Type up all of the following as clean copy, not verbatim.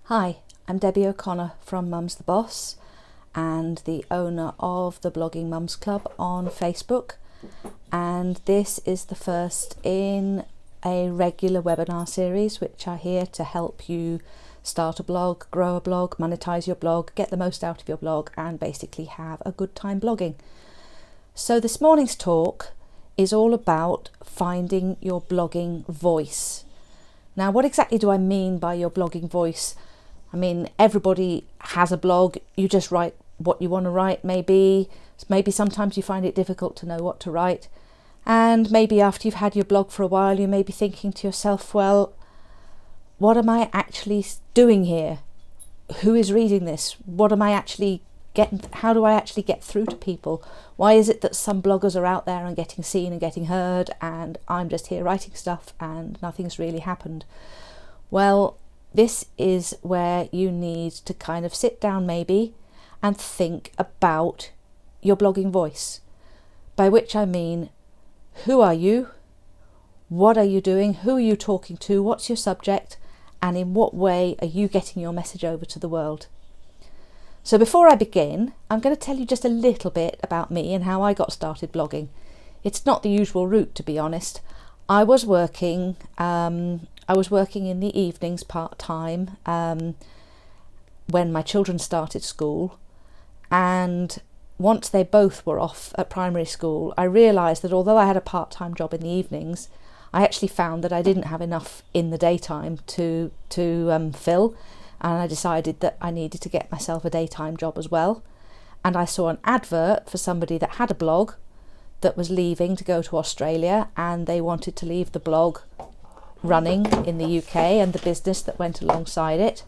Hi, I'm Debbie O'Connor from Mum's the Boss and the owner of the Blogging Mums Club on Facebook, and this is the first in a regular webinar series which are here to help you start a blog, grow a blog, monetize your blog, get the most out of your blog and basically have a good time blogging. So this morning's talk is all about finding your blogging voice. Now, what exactly do I mean by your blogging voice? I mean, everybody has a blog. You just write what you want to write. Maybe sometimes you find it difficult to know what to write. And maybe after you've had your blog for a while, you may be thinking to yourself, well, what am I actually doing here? Who is reading this? What am I actually getting? How do I actually get through to people? Why is it that some bloggers are out there and getting seen and getting heard, and I'm just here writing stuff and nothing's really happened? Well, this is where you need to kind of sit down maybe and think about your blogging voice, by which I mean, who are you? What are you doing? Who are you talking to? What's your subject? And in what way are you getting your message over to the world? So before I begin, I'm going to tell you just a little bit about me and how I got started blogging. It's not the usual route, to be honest. I was working in the evenings part-time when my children started school, and once they both were off at primary school, I realised that although I had a part-time job in the evenings, I actually found that I didn't have enough in the daytime to fill, and I decided that I needed to get myself a daytime job as well. And I saw an advert for somebody that had a blog that was leaving to go to Australia, and they wanted to leave the blog running in the UK and the business that went alongside it.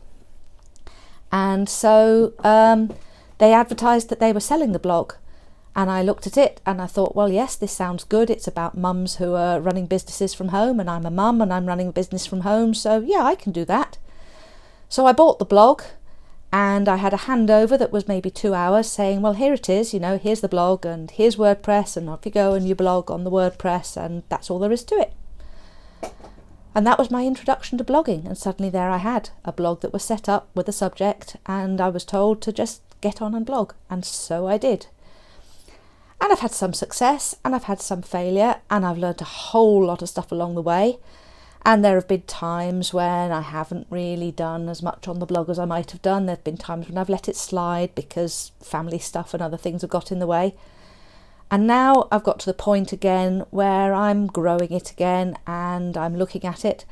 And so they advertised that they were selling the blog, and I looked at it and I thought, well, yes, this sounds good. It's about mums who are running businesses from home, and I'm a mum and I'm running a business from home, so yeah, I can do that. So I bought the blog, and I had a handover that was maybe 2 hours saying, well, here it is, here's the blog and here's WordPress, and off you go and you blog on the WordPress, and that's all there is to it. And that was my introduction to blogging, and suddenly there I had a blog that was set up with a subject, and I was told to just get on and blog, and so I did. And I've had some success and I've had some failure, and I've learned a whole lot of stuff along the way. And there have been times when I haven't really done as much on the blog as I might have done. There have been times when I've let it slide because family stuff and other things have got in the way. And now I've got to the point again where I'm growing it again, and I'm looking at it,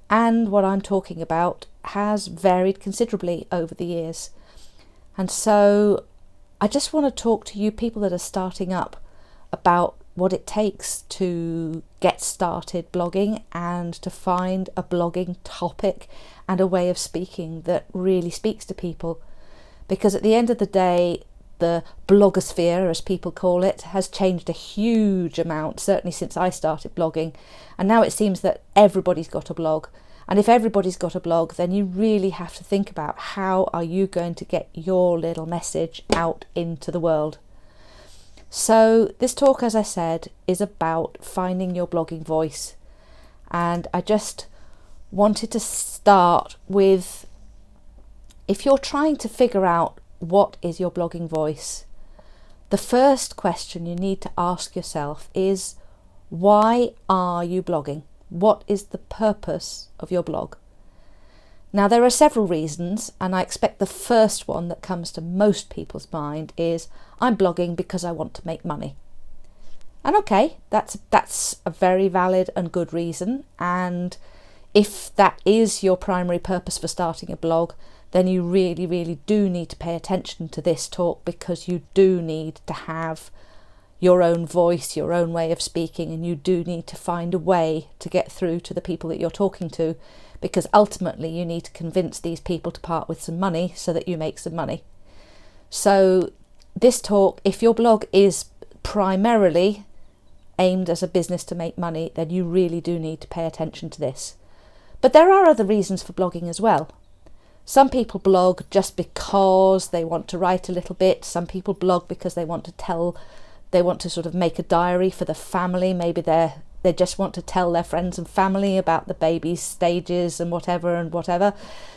and what I'm talking about has varied considerably over the years. And so I just want to talk to you people that are starting up about what it takes to get started blogging and to find a blogging topic and a way of speaking that really speaks to people. Because at the end of the day, the blogosphere, as people call it, has changed a huge amount, certainly since I started blogging. And now it seems that everybody's got a blog. And if everybody's got a blog, then you really have to think about how are you going to get your little message out into the world. So this talk, as I said, is about finding your blogging voice. And I just wanted to start with, if you're trying to figure out what is your blogging voice, the first question you need to ask yourself is, why are you blogging? What is the purpose of your blog? Now, there are several reasons, and I expect the first one that comes to most people's mind is, I'm blogging because I want to make money. And okay, that's a very valid and good reason. And if that is your primary purpose for starting a blog, then you really, really do need to pay attention to this talk, because you do need to have your own voice, your own way of speaking, and you do need to find a way to get through to the people that you're talking to, because ultimately you need to convince these people to part with some money so that you make some money. So this talk, if your blog is primarily aimed as a business to make money, then you really do need to pay attention to this. But there are other reasons for blogging as well. Some people blog just because they want to write a little bit. Some people blog because they want to sort of make a diary for the family. Maybe they're they just want to tell their friends and family about the baby's stages and whatever.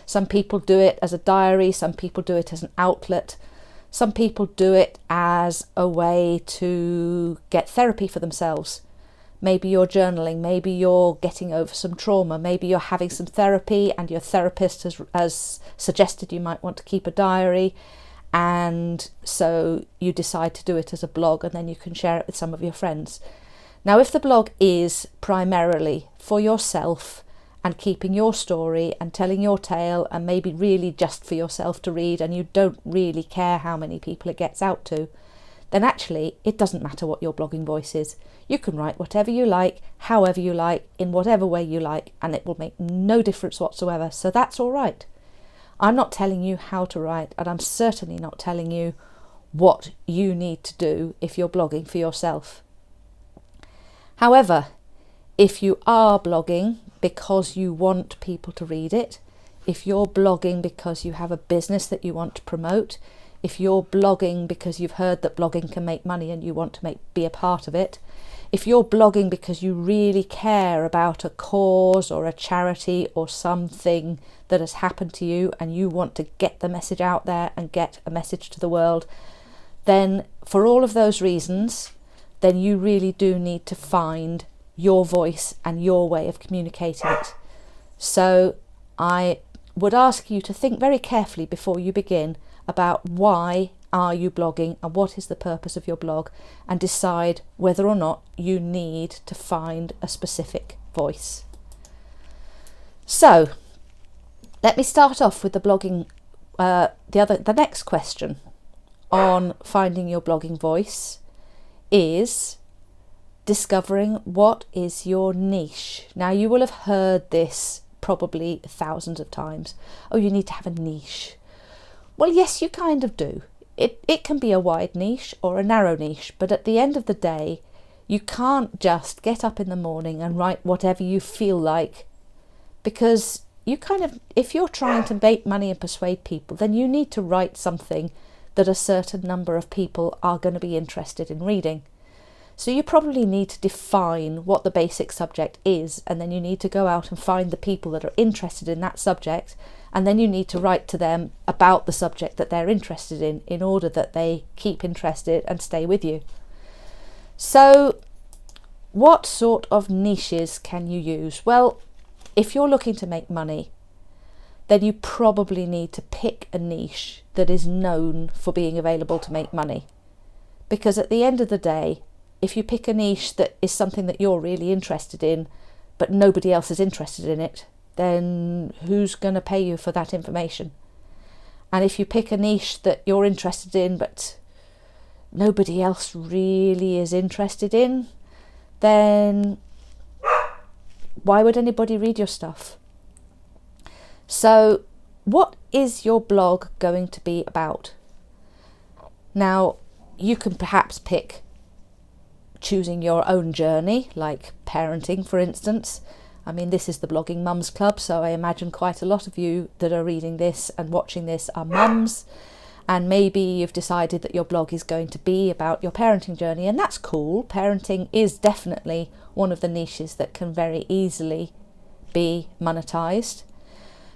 Some people do it as a diary, some people do it as an outlet, some people do it as a way to get therapy for themselves. Maybe you're journaling, maybe you're getting over some trauma, maybe you're having some therapy and your therapist has suggested you might want to keep a diary, and so you decide to do it as a blog, and then you can share it with some of your friends. Now, if the blog is primarily for yourself and keeping your story and telling your tale, and maybe really just for yourself to read, and you don't really care how many people it gets out to, then actually it doesn't matter what your blogging voice is. You can write whatever you like, however you like, in whatever way you like, and it will make no difference whatsoever. So that's all right. I'm not telling you how to write, and I'm certainly not telling you what you need to do if you're blogging for yourself. However, if you are blogging because you want people to read it, if you're blogging because you have a business that you want to promote, if you're blogging because you've heard that blogging can make money and you want to be a part of it, if you're blogging because you really care about a cause or a charity or something that has happened to you and you want to get the message out there and get a message to the world, then for all of those reasons, then you really do need to find your voice and your way of communicating it. So I would ask you to think very carefully before you begin about why are you blogging and what is the purpose of your blog, and decide whether or not you need to find a specific voice. So let me start off with the blogging, the next question on finding your blogging voice is discovering what is your niche. Now, you will have heard this probably thousands of times. Oh, you need to have a niche. Well, yes, you kind of do. It can be a wide niche or a narrow niche, but at the end of the day, you can't just get up in the morning and write whatever you feel like, because if you're trying to make money and persuade people, then you need to write something that a certain number of people are going to be interested in reading. So you probably need to define what the basic subject is, and then you need to go out and find the people that are interested in that subject, and then you need to write to them about the subject that they're interested in order that they keep interested and stay with you. So what sort of niches can you use? Well, if you're looking to make money, then you probably need to pick a niche that is known for being available to make money. Because at the end of the day, if you pick a niche that is something that you're really interested in, but nobody else is interested in it, then who's going to pay you for that information? And if you pick a niche that you're interested in, but nobody else really is interested in, then why would anybody read your stuff? So what is your blog going to be about? Now, you can perhaps pick choosing your own journey, like parenting, for instance. I mean, this is the Blogging Mums Club, so I imagine quite a lot of you that are reading this and watching this are mums, and maybe you've decided that your blog is going to be about your parenting journey, and that's cool. Parenting is definitely one of the niches that can very easily be monetized.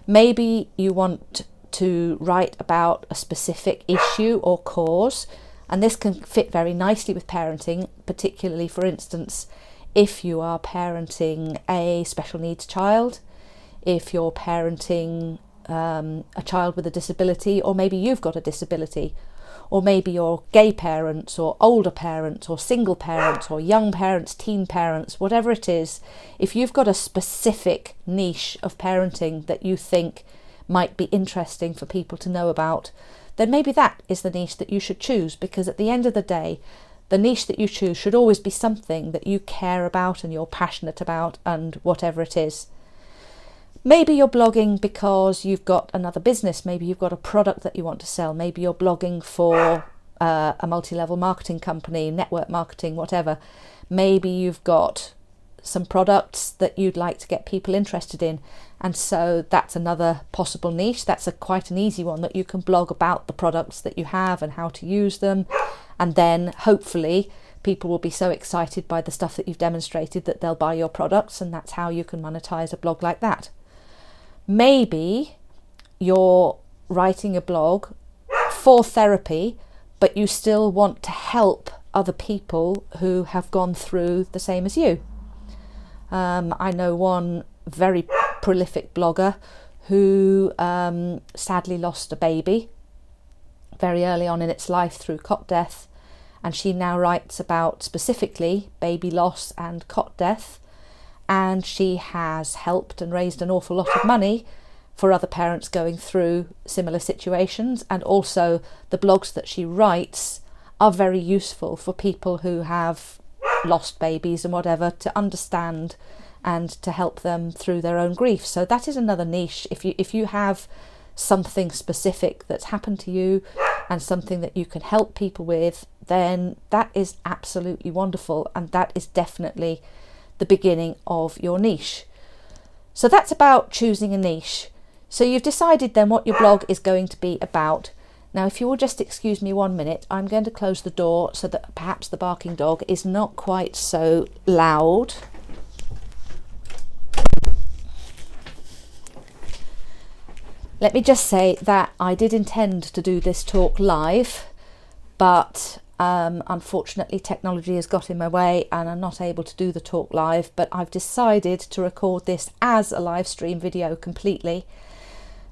Maybe you want to write about a specific issue or cause, and this can fit very nicely with parenting, particularly, for instance, if you are parenting a special needs child, if you're parenting a child with a disability, or maybe you've got a disability, or maybe you're gay parents or older parents or single parents or young parents, teen parents, whatever it is. If you've got a specific niche of parenting that you think might be interesting for people to know about, then maybe that is the niche that you should choose, because at the end of the day, the niche that you choose should always be something that you care about and you're passionate about, and whatever it is. Maybe you're blogging because you've got another business. Maybe you've got a product that you want to sell. Maybe you're blogging for a multi-level marketing company, network marketing, whatever. Maybe you've got some products that you'd like to get people interested in, and so that's another possible niche. That's quite an easy one, that you can blog about the products that you have and how to use them, and then hopefully people will be so excited by the stuff that you've demonstrated that they'll buy your products, and that's how you can monetize a blog like that. Maybe you're writing a blog for therapy, but you still want to help other people who have gone through the same as you. I know one very prolific blogger who sadly lost a baby very early on in its life through cot death, and she now writes about specifically baby loss and cot death, and she has helped and raised an awful lot of money for other parents going through similar situations, and also the blogs that she writes are very useful for people who have lost babies and whatever, to understand and to help them through their own grief. So that is another niche. If you have something specific that's happened to you and something that you can help people with, then that is absolutely wonderful, and that is definitely the beginning of your niche. So that's about choosing a niche. So you've decided then what your blog is going to be about. Now, if you will just excuse me 1 minute, I'm going to close the door so that perhaps the barking dog is not quite so loud. Let me just say that I did intend to do this talk live, but unfortunately technology has got in my way and I'm not able to do the talk live, but I've decided to record this as a live stream video completely,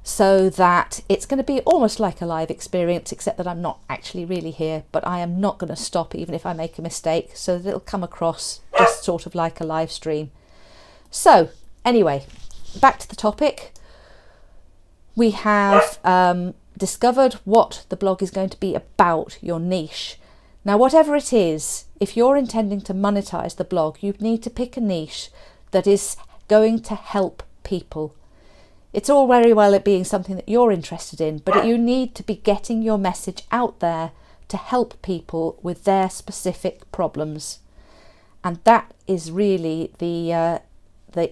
so that it's going to be almost like a live experience, except that I'm not actually really here, but I am not going to stop even if I make a mistake, so that it'll come across just sort of like a live stream. So anyway, back to the topic. We have discovered what the blog is going to be about, your niche. Now, whatever it is, if you're intending to monetize the blog, you need to pick a niche that is going to help people. It's all very well it being something that you're interested in, but you need to be getting your message out there to help people with their specific problems. And that is really the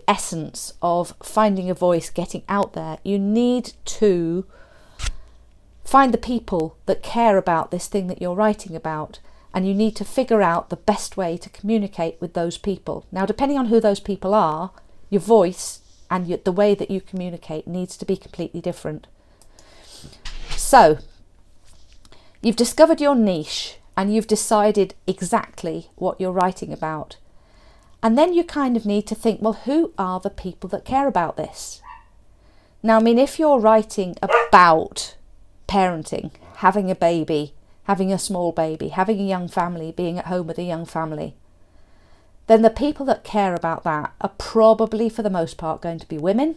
essence of finding a voice, getting out there. You need to find the people that care about this thing that you're writing about, and you need to figure out the best way to communicate with those people. Now, depending on who those people are, your voice and the way that you communicate needs to be completely different. So you've discovered your niche and you've decided exactly what you're writing about. And then you kind of need to think, well, who are the people that care about this? Now, I mean, if you're writing about parenting, having a baby, having a small baby, having a young family, being at home with a young family, then the people that care about that are probably, for the most part, going to be women.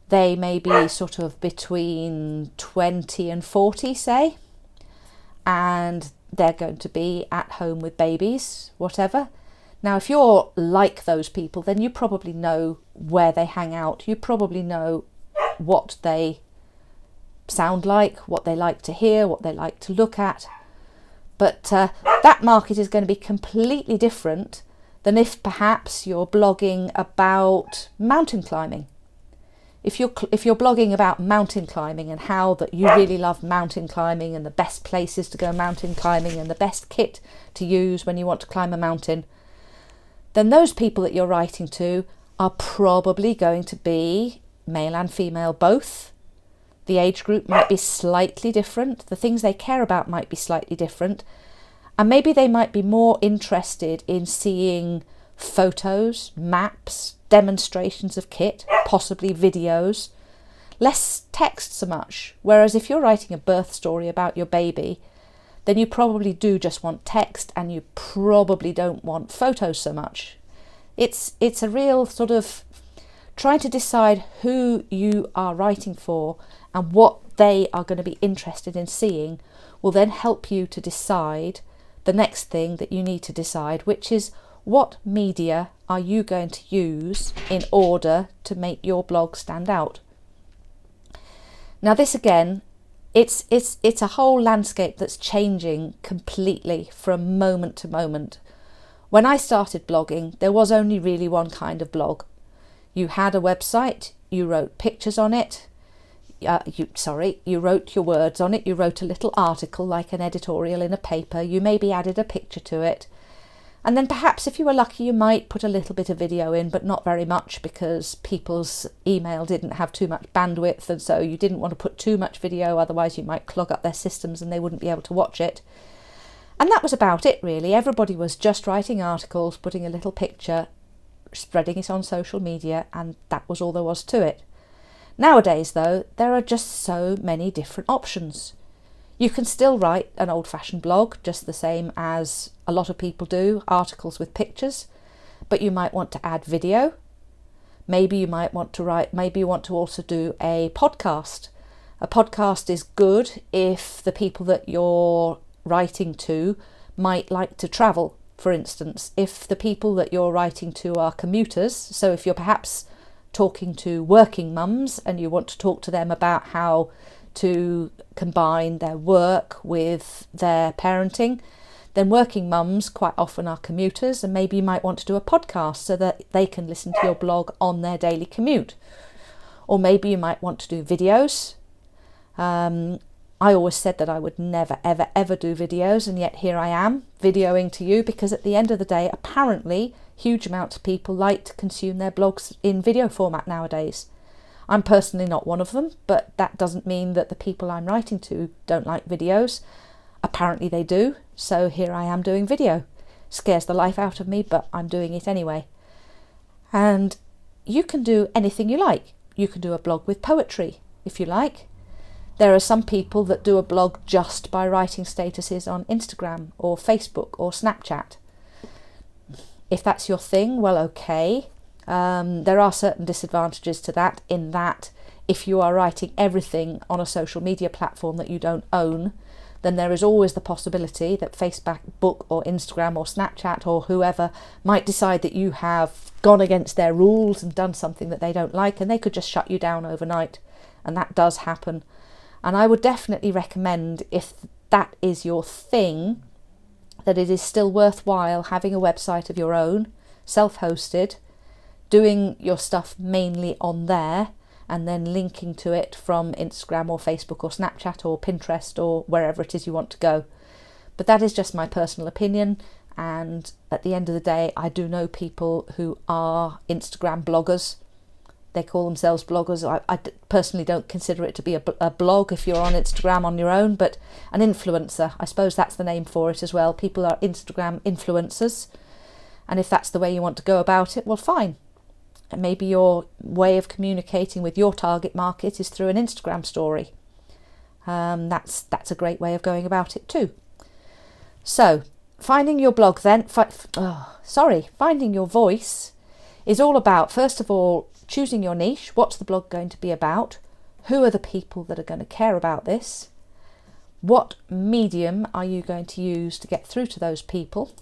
They may be sort of between 20 and 40, say, and they're going to be at home with babies, whatever. Now, if you're like those people, then you probably know where they hang out. You probably know what they sound like, what they like to hear, what they like to look at. But that market is going to be completely different than if perhaps you're blogging about mountain climbing. If you're blogging about mountain climbing and how that you really love mountain climbing and the best places to go mountain climbing and the best kit to use when you want to climb a mountain, then those people that you're writing to are probably going to be male and female both. The age group might be slightly different. The things they care about might be slightly different. And maybe they might be more interested in seeing photos, maps, demonstrations of kit, possibly videos, less text so much. Whereas if you're writing a birth story about your baby, then you probably do just want text and you probably don't want photos so much. It's a real sort of trying to decide who you are writing for and what they are going to be interested in seeing will then help you to decide the next thing that you need to decide, which is what media are you going to use in order to make your blog stand out. Now this again, it's a whole landscape that's changing completely from moment to moment. When I started blogging, there was only really one kind of blog. You had a website, you wrote pictures on it, you wrote your words on it, you wrote a little article like an editorial in a paper, you maybe added a picture to it, and then perhaps if you were lucky you might put a little bit of video in, but not very much because people's email didn't have too much bandwidth, and so you didn't want to put too much video, otherwise you might clog up their systems and they wouldn't be able to watch it. And that was about it really. Everybody was just writing articles, putting a little picture, spreading it on social media, and that was all there was to it. Nowadays though, there are just so many different options. You can still write an old-fashioned blog, just the same as a lot of people do, articles with pictures, but you might want to add video. Maybe you might want to write, maybe you want to also do a podcast. A podcast is good if the people that you're writing to might like to travel, for instance. If the people that you're writing to are commuters, so if you're perhaps talking to working mums and you want to talk to them about how to combine their work with their parenting, then working mums quite often are commuters, and maybe you might want to do a podcast so that they can listen to your blog on their daily commute. Or maybe you might want to do videos. I always said that I would never, ever, ever do videos, and yet here I am videoing to you because at the end of the day, apparently, huge amounts of people like to consume their blogs in video format nowadays. I'm personally not one of them, but that doesn't mean that the people I'm writing to don't like videos. Apparently they do, so here I am doing video. Scares the life out of me, but I'm doing it anyway. And you can do anything you like. You can do a blog with poetry, if you like. There are some people that do a blog just by writing statuses on Instagram or Facebook or Snapchat. If that's your thing, well, okay. There are certain disadvantages to that, in that if you are writing everything on a social media platform that you don't own, then there is always the possibility that Facebook or Instagram or Snapchat or whoever might decide that you have gone against their rules and done something that they don't like, and they could just shut you down overnight. And that does happen. And I would definitely recommend, if that is your thing, that it is still worthwhile having a website of your own, self-hosted, doing your stuff mainly on there, and then linking to it from Instagram or Facebook or Snapchat or Pinterest or wherever it is you want to go. But that is just my personal opinion, and at the end of the day, I do know people who are Instagram bloggers. They call themselves bloggers. I personally don't consider it to be a blog if you're on Instagram on your own, but an influencer, I suppose that's the name for it as well. People are Instagram influencers, and if that's the way you want to go about it, well, fine. And maybe your way of communicating with your target market is through an Instagram story. That's a great way of going about it too. So, finding your blog then, finding your voice is all about, first of all, choosing your niche. What's the blog going to be about? Who are the people that are going to care about this? What medium are you going to use to get through to those people?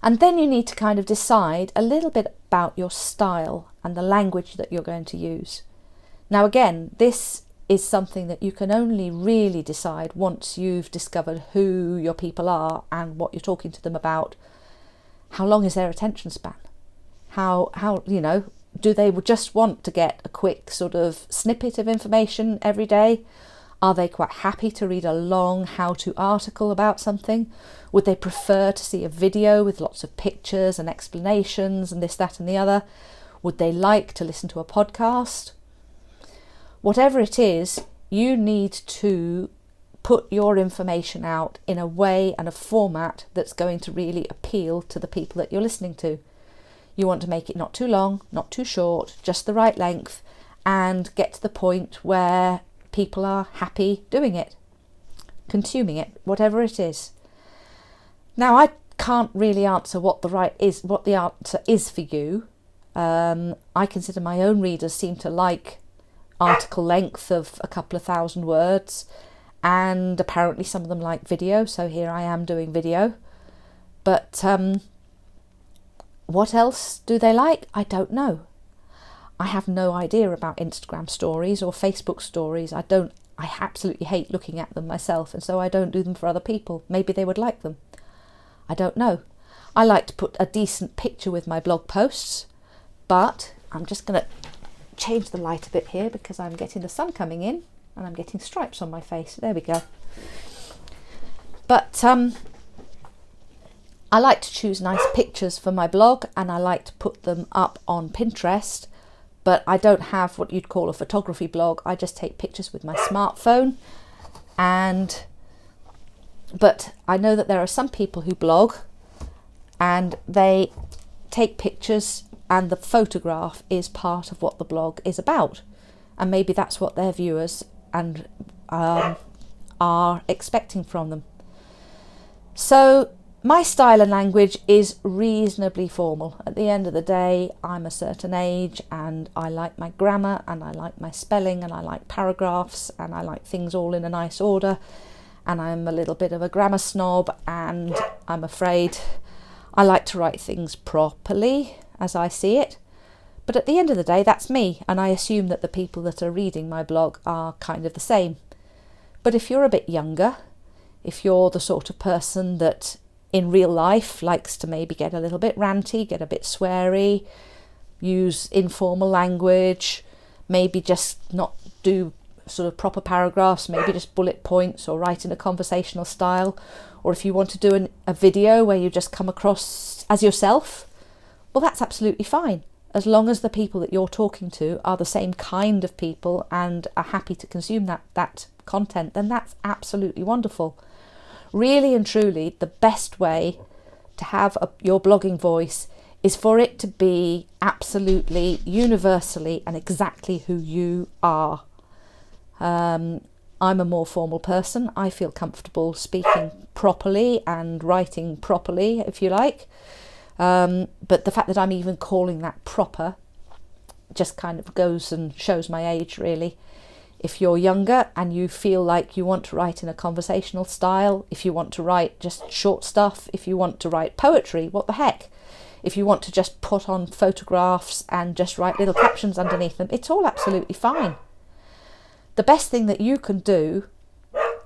And then you need to kind of decide a little bit about your style and the language that you're going to use. Now again, this is something that you can only really decide once you've discovered who your people are and what you're talking to them about. How long is their attention span? How do they just want to get a quick sort of snippet of information every day? Are they quite happy to read a long how-to article about something? Would they prefer to see a video with lots of pictures and explanations and this, that and the other? Would they like to listen to a podcast? Whatever it is, you need to put your information out in a way and a format that's going to really appeal to the people that you're listening to. You want to make it not too long, not too short, just the right length, and get to the point where people are happy doing it, consuming it, whatever it is. Now, I can't really answer what the answer is for you. I consider my own readers seem to like article length of a couple of thousand words, and apparently some of them like video, so here I am doing video. But what else do they like? I don't know. I have no idea about Instagram stories or Facebook stories. I absolutely hate looking at them myself, and so I don't do them for other people. Maybe they would like them. I don't know. I like to put a decent picture with my blog posts, but I'm just going to change the light a bit here because I'm getting the sun coming in and I'm getting stripes on my face. There we go. But I like to choose nice pictures for my blog, and I like to put them up on Pinterest, but I don't have what you'd call a photography blog. I just take pictures with my smartphone. But I know that there are some people who blog and they take pictures and the photograph is part of what the blog is about. And maybe that's what their viewers and are expecting from them. So my style and language is reasonably formal. At the end of the day, I'm a certain age and I like my grammar and I like my spelling and I like paragraphs and I like things all in a nice order, and I'm a little bit of a grammar snob, and I'm afraid I like to write things properly as I see it. But at the end of the day, that's me, and I assume that the people that are reading my blog are kind of the same. But if you're a bit younger, if you're the sort of person that in real life likes to maybe get a little bit ranty, get a bit sweary, use informal language, maybe just not do sort of proper paragraphs, maybe just bullet points, or write in a conversational style, or if you want to do a video where you just come across as yourself, well, that's absolutely fine. As long as the people that you're talking to are the same kind of people and are happy to consume that content, then that's absolutely wonderful. Really and truly, the best way to have your blogging voice is for it to be absolutely, universally and exactly who you are. I'm a more formal person. I feel comfortable speaking properly and writing properly, if you like. But the fact that I'm even calling that proper just kind of goes and shows my age, really. If you're younger and you feel like you want to write in a conversational style, if you want to write just short stuff, if you want to write poetry, what the heck? If you want to just put on photographs and just write little captions underneath them, it's all absolutely fine. The best thing that you can do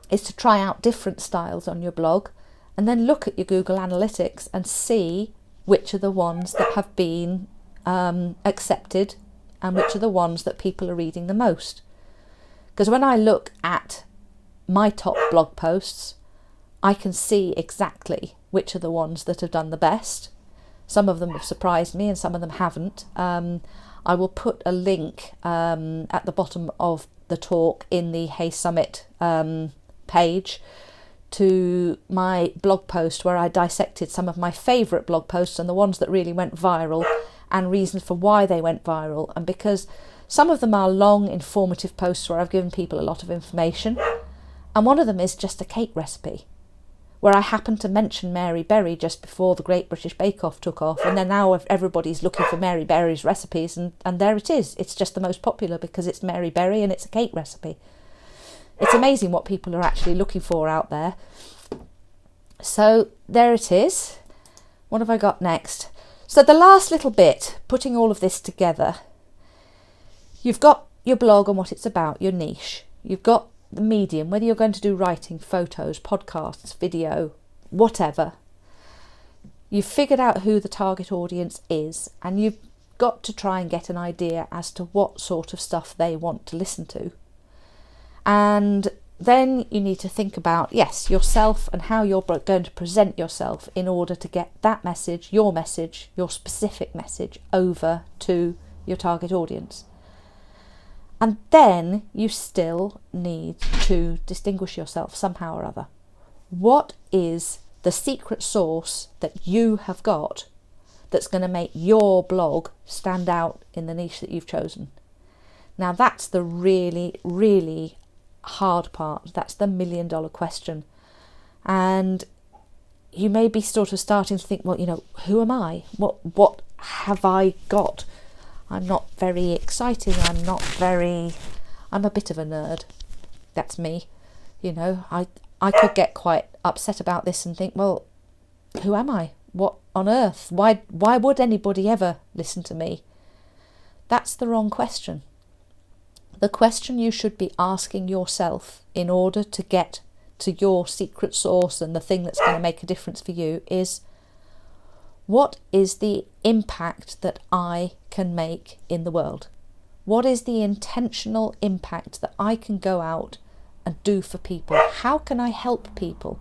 is to try out different styles on your blog and then look at your Google Analytics and see which are the ones that have been accepted and which are the ones that people are reading the most. Because when I look at my top blog posts, I can see exactly which are the ones that have done the best. Some of them have surprised me and some of them haven't. I will put a link at the bottom of the talk in the Hey Summit page to my blog post where I dissected some of my favourite blog posts and the ones that really went viral and reasons for why they went viral. And because some of them are long, informative posts where I've given people a lot of information, and one of them is just a cake recipe where I happened to mention Mary Berry just before the Great British Bake Off took off, and then now everybody's looking for Mary Berry's recipes, and there it is. It's just the most popular because it's Mary Berry and it's a cake recipe. It's amazing what people are actually looking for out there. So there it is. What have I got next? So the last little bit, putting all of this together. You've got your blog and what it's about, your niche. You've got the medium, whether you're going to do writing, photos, podcasts, video, whatever. You've figured out who the target audience is, and you've got to try and get an idea as to what sort of stuff they want to listen to. And then you need to think about, yes, yourself and how you're going to present yourself in order to get that message, your specific message, over to your target audience. And then you still need to distinguish yourself somehow or other. What is the secret sauce that you have got that's going to make your blog stand out in the niche that you've chosen? Now that's the really, really hard part. That's the $1 million question. And you may be sort of starting to think, well, who am I? What have I got? I'm not very exciting. I'm a bit of a nerd. That's me. I could get quite upset about this and think, well, who am I? What on earth? Why would anybody ever listen to me? That's the wrong question. The question you should be asking yourself in order to get to your secret sauce and the thing that's going to make a difference for you is, what is the impact that I can make in the world? What is the intentional impact that I can go out and do for people? How can I help people?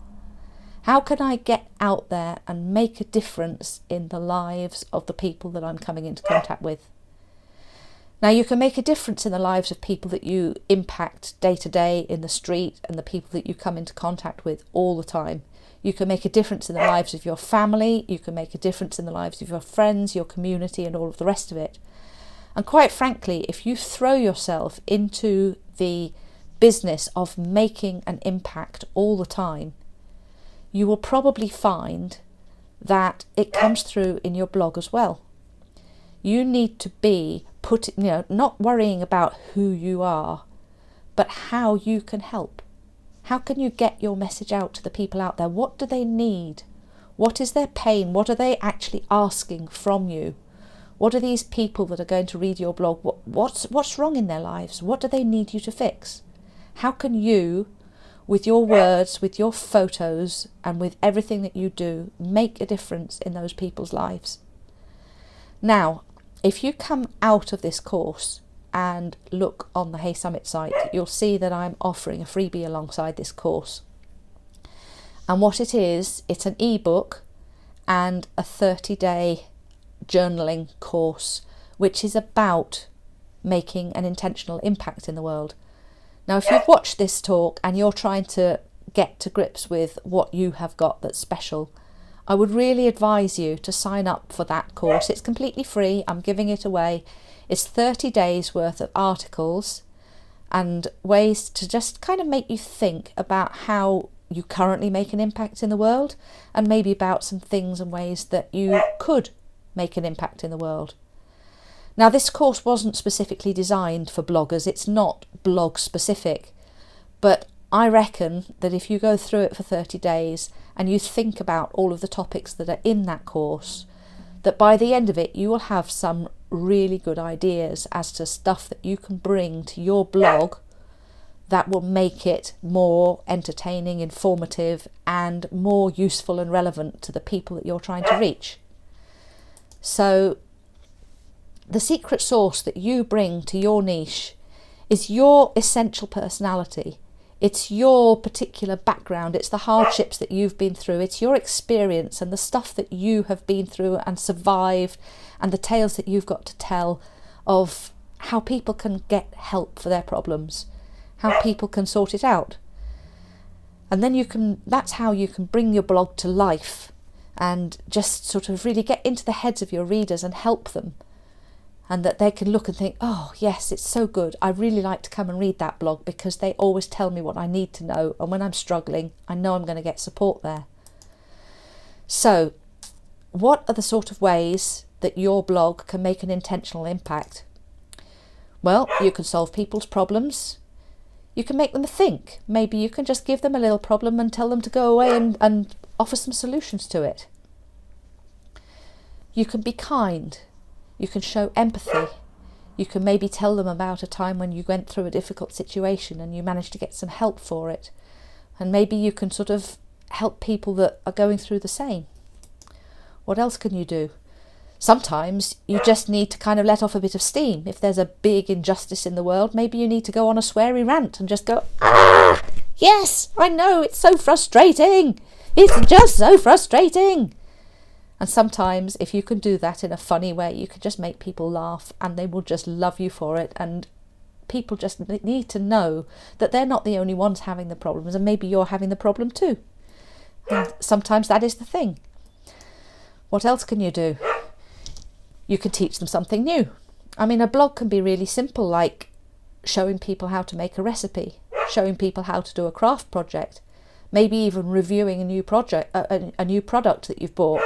How can I get out there and make a difference in the lives of the people that I'm coming into contact with? Now, you can make a difference in the lives of people that you impact day to day in the street and the people that you come into contact with all the time. You can make a difference in the lives of your family. You can make a difference in the lives of your friends, your community, and all of the rest of it. And quite frankly, if you throw yourself into the business of making an impact all the time, you will probably find that it comes through in your blog as well. You need to be not worrying about who you are, but how you can help. How can you get your message out to the people out there? What do they need? What is their pain? What are they actually asking from you? What are these people that are going to read your blog? What's wrong in their lives? What do they need you to fix? How can you, with your words, with your photos, and with everything that you do, make a difference in those people's lives? Now, if you come out of this course and look on the Hey Summit site, you'll see that I'm offering a freebie alongside this course. And what it is, it's an ebook and a 30-day journaling course, which is about making an intentional impact in the world. Now, if you've watched this talk and you're trying to get to grips with what you have got that's special, I would really advise you to sign up for that course. It's completely free. I'm giving it away. It's 30 days worth of articles and ways to just kind of make you think about how you currently make an impact in the world, and maybe about some things and ways that you could make an impact in the world. Now, this course wasn't specifically designed for bloggers. It's not blog specific, but I reckon that if you go through it for 30 days and you think about all of the topics that are in that course, that by the end of it you will have some really good ideas as to stuff that you can bring to your blog that will make it more entertaining, informative, and more useful and relevant to the people that you're trying to reach. So the secret sauce that you bring to your niche is your essential personality. It's your particular background. It's the hardships that you've been through. It's your experience and the stuff that you have been through and survived, and the tales that you've got to tell of how people can get help for their problems, how people can sort it out. And then that's how you can bring your blog to life and just sort of really get into the heads of your readers and help them. And that they can look and think, oh yes, it's so good. I really like to come and read that blog because they always tell me what I need to know. And when I'm struggling, I know I'm going to get support there. So what are the sort of ways that your blog can make an intentional impact? Well, you can solve people's problems. You can make them think. Maybe you can just give them a little problem and tell them to go away and offer some solutions to it. You can be kind. You can show empathy. You can maybe tell them about a time when you went through a difficult situation and you managed to get some help for it. And maybe you can sort of help people that are going through the same. What else can you do? Sometimes you just need to kind of let off a bit of steam. If there's a big injustice in the world, maybe you need to go on a sweary rant and just go, yes, I know, it's so frustrating. It's just so frustrating. And sometimes if you can do that in a funny way, you can just make people laugh and they will just love you for it. And people just need to know that they're not the only ones having the problems, and maybe you're having the problem too. And sometimes that is the thing. What else can you do? You can teach them something new. I mean, a blog can be really simple, like showing people how to make a recipe, showing people how to do a craft project, maybe even reviewing a new product that you've bought.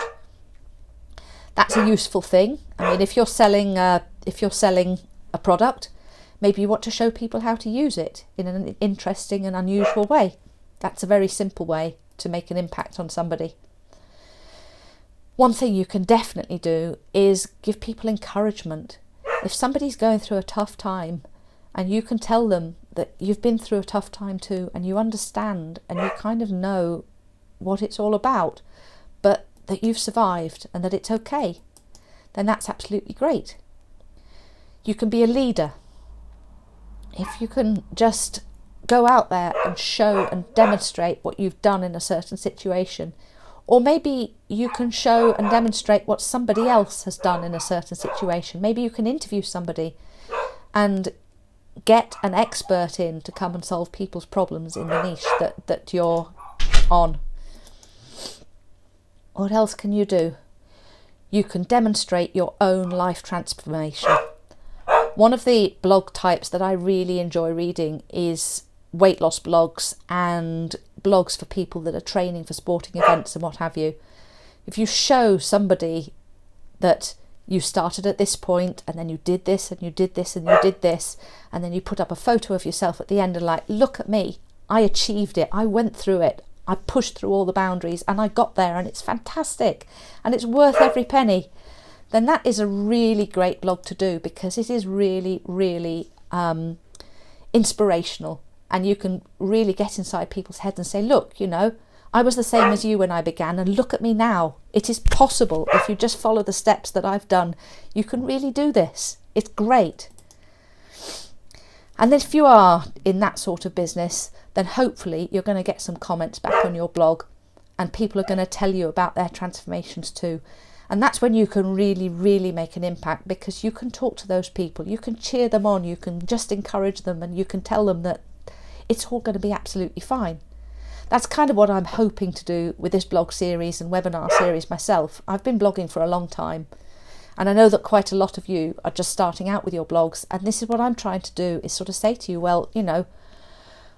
That's a useful thing. I mean, if you're selling a product, maybe you want to show people how to use it in an interesting and unusual way. That's a very simple way to make an impact on somebody. One thing you can definitely do is give people encouragement. If somebody's going through a tough time and you can tell them that you've been through a tough time too, and you understand and you kind of know what it's all about, but that you've survived and that it's okay, then that's absolutely great. You can be a leader. if you can just go out there and show and demonstrate what you've done in a certain situation, or maybe you can show and demonstrate what somebody else has done in a certain situation. Maybe you can interview somebody and get an expert in to come and solve people's problems in the niche that you're on. What else can you do? You can demonstrate your own life transformation. One of the blog types that I really enjoy reading is weight loss blogs and blogs for people that are training for sporting events and what have you. If you show somebody that you started at this point and then you did this and you did this and you did this, and then you put up a photo of yourself at the end and like, look at me, I achieved it, I went through it, I pushed through all the boundaries and I got there and it's fantastic and it's worth every penny, then that is a really great blog to do, because it is really, really inspirational. And you can really get inside people's heads and say, look, you know, I was the same as you when I began, and look at me now. It is possible. If you just follow the steps that I've done, you can really do this. It's great. And if you are in that sort of business, then hopefully you're going to get some comments back on your blog, and people are going to tell you about their transformations too. And that's when you can really, really make an impact, because you can talk to those people, you can cheer them on, you can just encourage them, and you can tell them that it's all going to be absolutely fine. That's kind of what I'm hoping to do with this blog series and webinar series myself. I've been blogging for a long time, and I know that quite a lot of you are just starting out with your blogs, and this is what I'm trying to do, is sort of say to you, well, you know,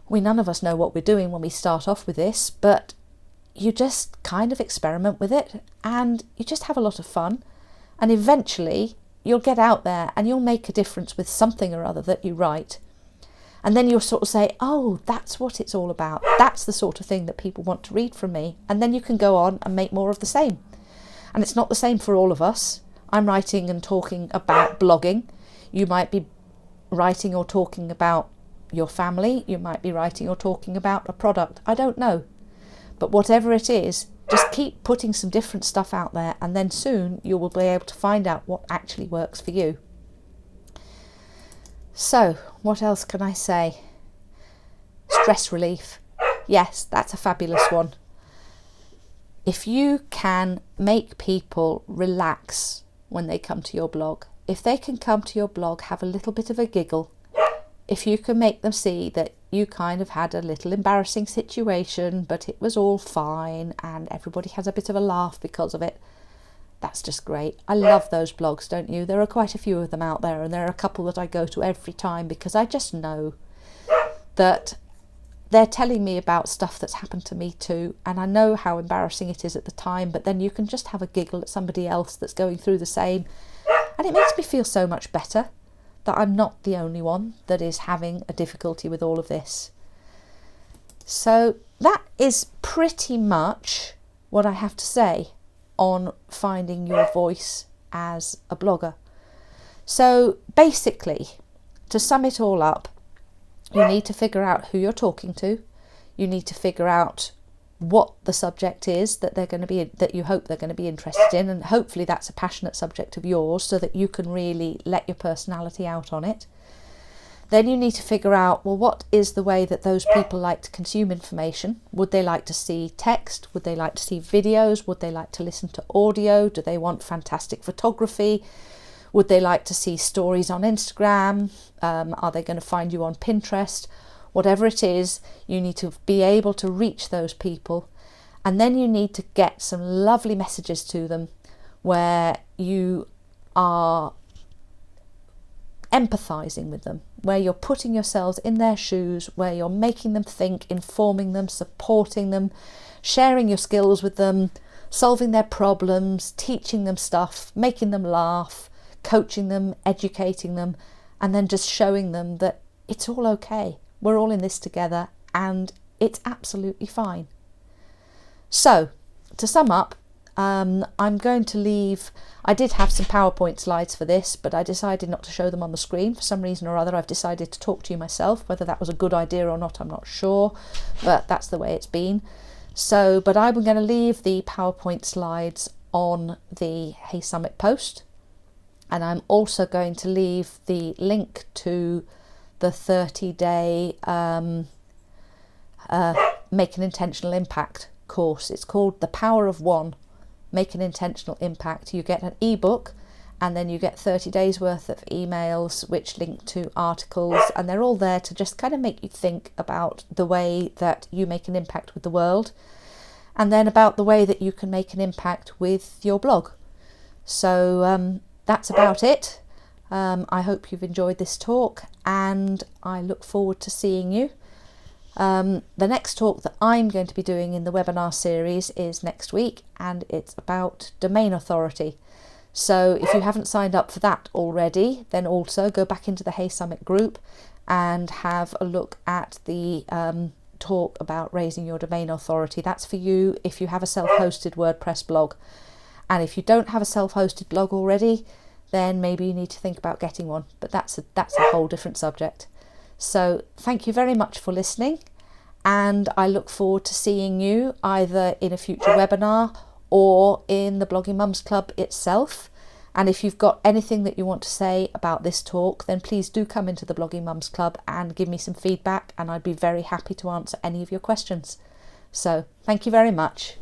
none of us know what we're doing when we start off with this, but you just kind of experiment with it and you just have a lot of fun, and eventually you'll get out there and you'll make a difference with something or other that you write. And then you'll sort of say, oh, that's what it's all about. That's the sort of thing that people want to read from me. And then you can go on and make more of the same. And it's not the same for all of us. I'm writing and talking about blogging. You might be writing or talking about your family. You might be writing or talking about a product. I don't know. But whatever it is, just keep putting some different stuff out there, and then soon you will be able to find out what actually works for you. So, what else can I say? Stress relief. Yes, that's a fabulous one. If you can make people relax when they come to your blog, if they can come to your blog, have a little bit of a giggle, if you can make them see that you kind of had a little embarrassing situation, but it was all fine and everybody has a bit of a laugh because of it, that's just great. I love those blogs, don't you? There are quite a few of them out there, and there are a couple that I go to every time because I just know that they're telling me about stuff that's happened to me too, and I know how embarrassing it is at the time, but then you can just have a giggle at somebody else that's going through the same, and it makes me feel so much better that I'm not the only one that is having a difficulty with all of this. So that is pretty much what I have to say on finding your voice as a blogger. So basically, to sum it all up, you need to figure out who you're talking to. You need to figure out what the subject is that they're going to be, that you hope they're going to be interested in, and hopefully that's a passionate subject of yours so that you can really let your personality out on it. Then you need to figure out, well, what is the way that those people like to consume information? Would they like to see text? Would they like to see videos? Would they like to listen to audio? Do they want fantastic photography? Would they like to see stories on Instagram? Are they going to find you on Pinterest? Whatever it is, you need to be able to reach those people. And then you need to get some lovely messages to them where you are empathizing with them, where you're putting yourselves in their shoes, where you're making them think, informing them, supporting them, sharing your skills with them, solving their problems, teaching them stuff, making them laugh, coaching them, educating them, and then just showing them that it's all okay. We're all in this together and it's absolutely fine. So, to sum up, I'm going to leave, I did have some PowerPoint slides for this, but I decided not to show them on the screen. For some reason or other, I've decided to talk to you myself. Whether that was a good idea or not, I'm not sure, but that's the way it's been. So, but I'm going to leave the PowerPoint slides on the Hey Summit post, and I'm also going to leave the link to the 30-day Make an Intentional Impact course. It's called The Power of One, Make an Intentional Impact. You get an ebook, and then you get 30 days worth of emails which link to articles, and they're all there to just kind of make you think about the way that you make an impact with the world, and then about the way that you can make an impact with your blog. So that's about it. I hope you've enjoyed this talk, and I look forward to seeing you. The next talk that I'm going to be doing in the webinar series is next week, and it's about domain authority. So if you haven't signed up for that already, then also go back into the Hey Summit group and have a look at the talk about raising your domain authority. That's for you if you have a self-hosted WordPress blog. And if you don't have a self-hosted blog already, then maybe you need to think about getting one. But that's a whole different subject. So thank you very much for listening, and I look forward to seeing you either in a future webinar or in the Blogging Mums Club itself. And if you've got anything that you want to say about this talk, then please do come into the Blogging Mums Club and give me some feedback, and I'd be very happy to answer any of your questions. So thank you very much.